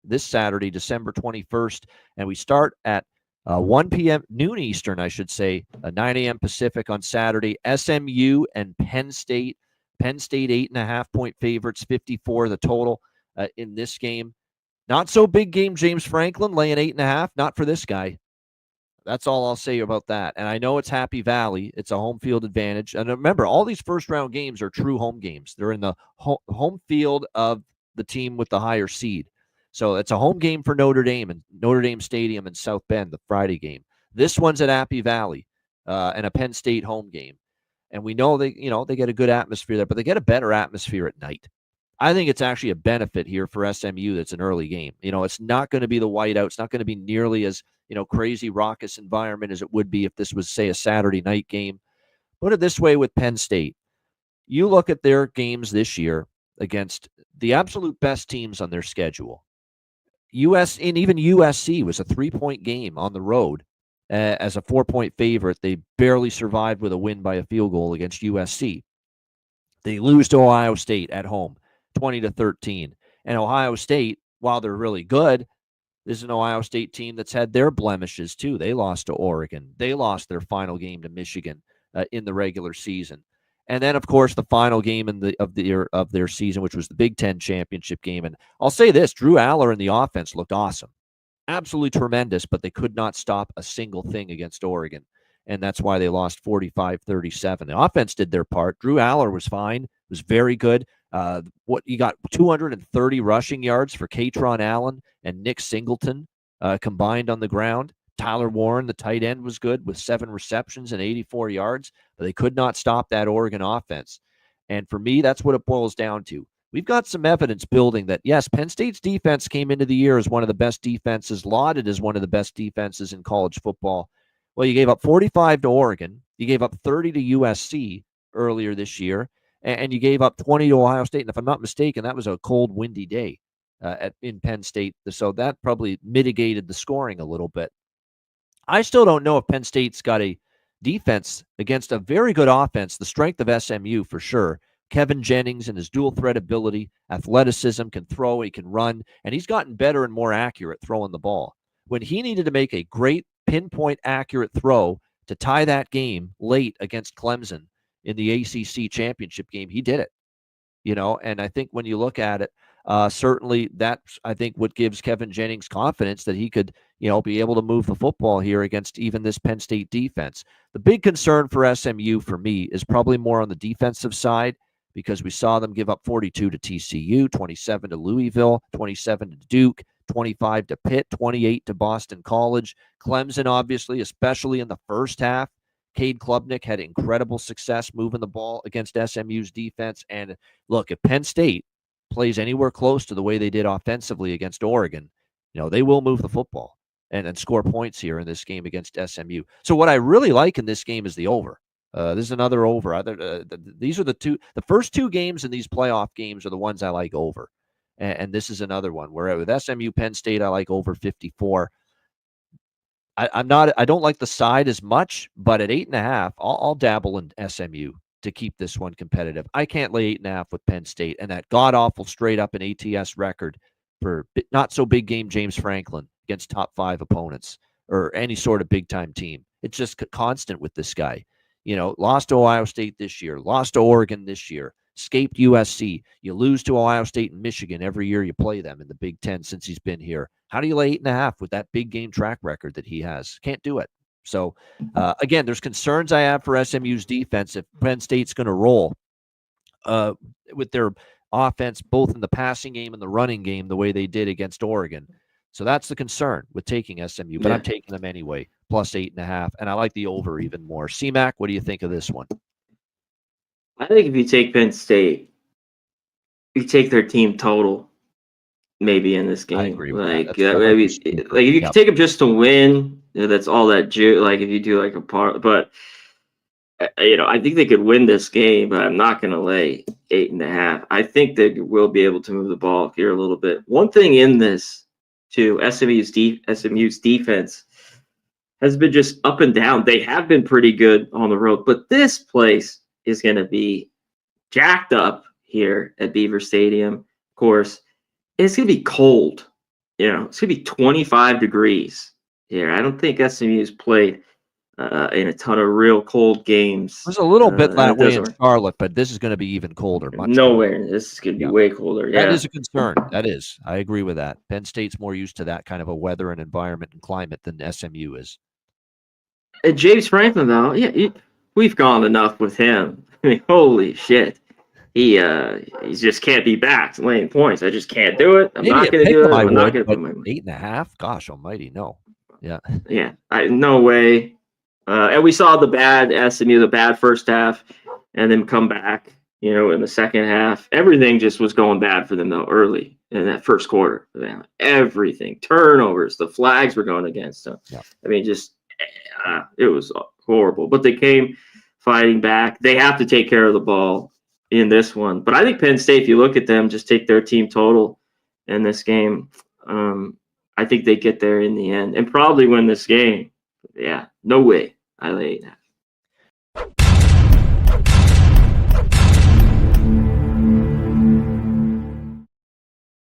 this Saturday, December 21st, and we start at 1 p.m., noon Eastern, I should say, 9 a.m. Pacific on Saturday. SMU and Penn State. Penn State 8.5-point favorites, 54 the total in this game. Not so big game, James Franklin, laying 8.5. Not for this guy. That's all I'll say about that. And I know it's Happy Valley. It's a home field advantage. And remember, all these first-round games are true home games. They're in the home field of the team with the higher seed. So it's a home game for Notre Dame and Notre Dame Stadium in South Bend, the Friday game. This one's at Happy Valley and a Penn State home game. And we know they get a good atmosphere there, but they get a better atmosphere at night. I think it's actually a benefit here for SMU that's an early game. It's not going to be the whiteout. It's not going to be nearly as, crazy raucous environment as it would be if this was, say, a Saturday night game. Put it this way with Penn State. You look at their games this year against the absolute best teams on their schedule. Even USC was a 3-point game on the road as a 4-point favorite. They barely survived with a win by a field goal against USC. They lose to Ohio State at home, 20-13. And Ohio State, while they're really good, this is an Ohio State team that's had their blemishes too. They lost to Oregon. They lost their final game to Michigan in the regular season. And then, of course, the final game of their season, which was the Big Ten championship game. And I'll say this, Drew Aller and the offense looked awesome. Absolutely tremendous, but they could not stop a single thing against Oregon. And that's why they lost 45-37. The offense did their part. Drew Aller was fine, was very good. You got 230 rushing yards for Katron Allen and Nick Singleton combined on the ground. Tyler Warren, the tight end, was good with 7 receptions and 84 yards, but they could not stop that Oregon offense. And for me, that's what it boils down to. We've got some evidence building that, yes, Penn State's defense came into the year as one of the best defenses, lauded as one of the best defenses in college football. Well, you gave up 45 to Oregon. You gave up 30 to USC earlier this year, and you gave up 20 to Ohio State. And if I'm not mistaken, that was a cold, windy day in Penn State. So that probably mitigated the scoring a little bit. I still don't know if Penn State's got a defense against a very good offense, the strength of SMU for sure. Kevin Jennings and his dual threat ability, athleticism, can throw, he can run, and he's gotten better and more accurate throwing the ball. When he needed to make a great pinpoint accurate throw to tie that game late against Clemson in the ACC championship game, he did it. And I think when you look at it, certainly that's, I think, what gives Kevin Jennings confidence that he could, be able to move the football here against even this Penn State defense. The big concern for SMU for me is probably more on the defensive side, because we saw them give up 42 to TCU, 27 to Louisville, 27 to Duke, 25 to Pitt, 28 to Boston College. Clemson, obviously, especially in the first half. Cade Klubnik had incredible success moving the ball against SMU's defense. And look, if Penn State plays anywhere close to the way they did offensively against Oregon, they will move the football and score points here in this game against SMU. So what I really like in this game is the over. This is another over. These are the first 2 games in these playoff games are the ones I like over. And this is another one where with SMU Penn State, I like over 54. I don't like the side as much, but at 8.5, I'll dabble in SMU to keep this one competitive. I can't lay 8.5 with Penn State and that god-awful straight-up and ATS record for not so big game James Franklin against top 5 opponents or any sort of big-time team. It's just constant with this guy. Lost to Ohio State this year, lost to Oregon this year, escaped USC. You lose to Ohio State and Michigan every year you play them in the Big Ten since he's been here. How do you lay 8.5 with that big game track record that he has? Can't do it. So, again, there's concerns I have for SMU's defense if Penn State's going to roll with their offense, both in the passing game and the running game, the way they did against Oregon. So that's the concern with taking SMU, but I'm taking them anyway, plus 8.5, and I like the over even more. C-Mac, what do you think of this one? I think if you take Penn State, you take their team total, maybe in this game. I agree with that. Maybe, if you can take them just to win, that's all that. Like if you do like a part, but I think they could win this game, but I'm not going to lay 8.5. I think they will be able to move the ball here a little bit. One thing in this, too, SMU's defense has been just up and down. They have been pretty good on the road, but this place is going to be jacked up here at Beaver Stadium. Of course, it's going to be cold it's going to be 25 degrees here. I don't think SMU's played in a ton of real cold games. It was a little bit that way in Charlotte, but this is going to be even colder. Nowhere. This is going to be way colder. Yeah. That is a concern. That is. I agree with that. Penn State's more used to that kind of a weather and environment and climate than SMU is. And James Franklin, though, we've gone enough with him. I mean, holy shit. He just can't be backed laying points. I just can't do it. I'm not going to do it. I'm not going to put my money. 8.5? Gosh almighty, no. Yeah. Yeah. No way. And we saw the bad SMU, the bad first half, and then come back, in the second half. Everything just was going bad for them, though, early in that first quarter. Everything. Turnovers. The flags were going against them. Yeah. I mean, just it was horrible. But they came fighting back. They have to take care of the ball in this one. But I think Penn State, if you look at them, just take their team total in this game, I think they get there in the end and probably win this game. Yeah, no way. I lay 8.5.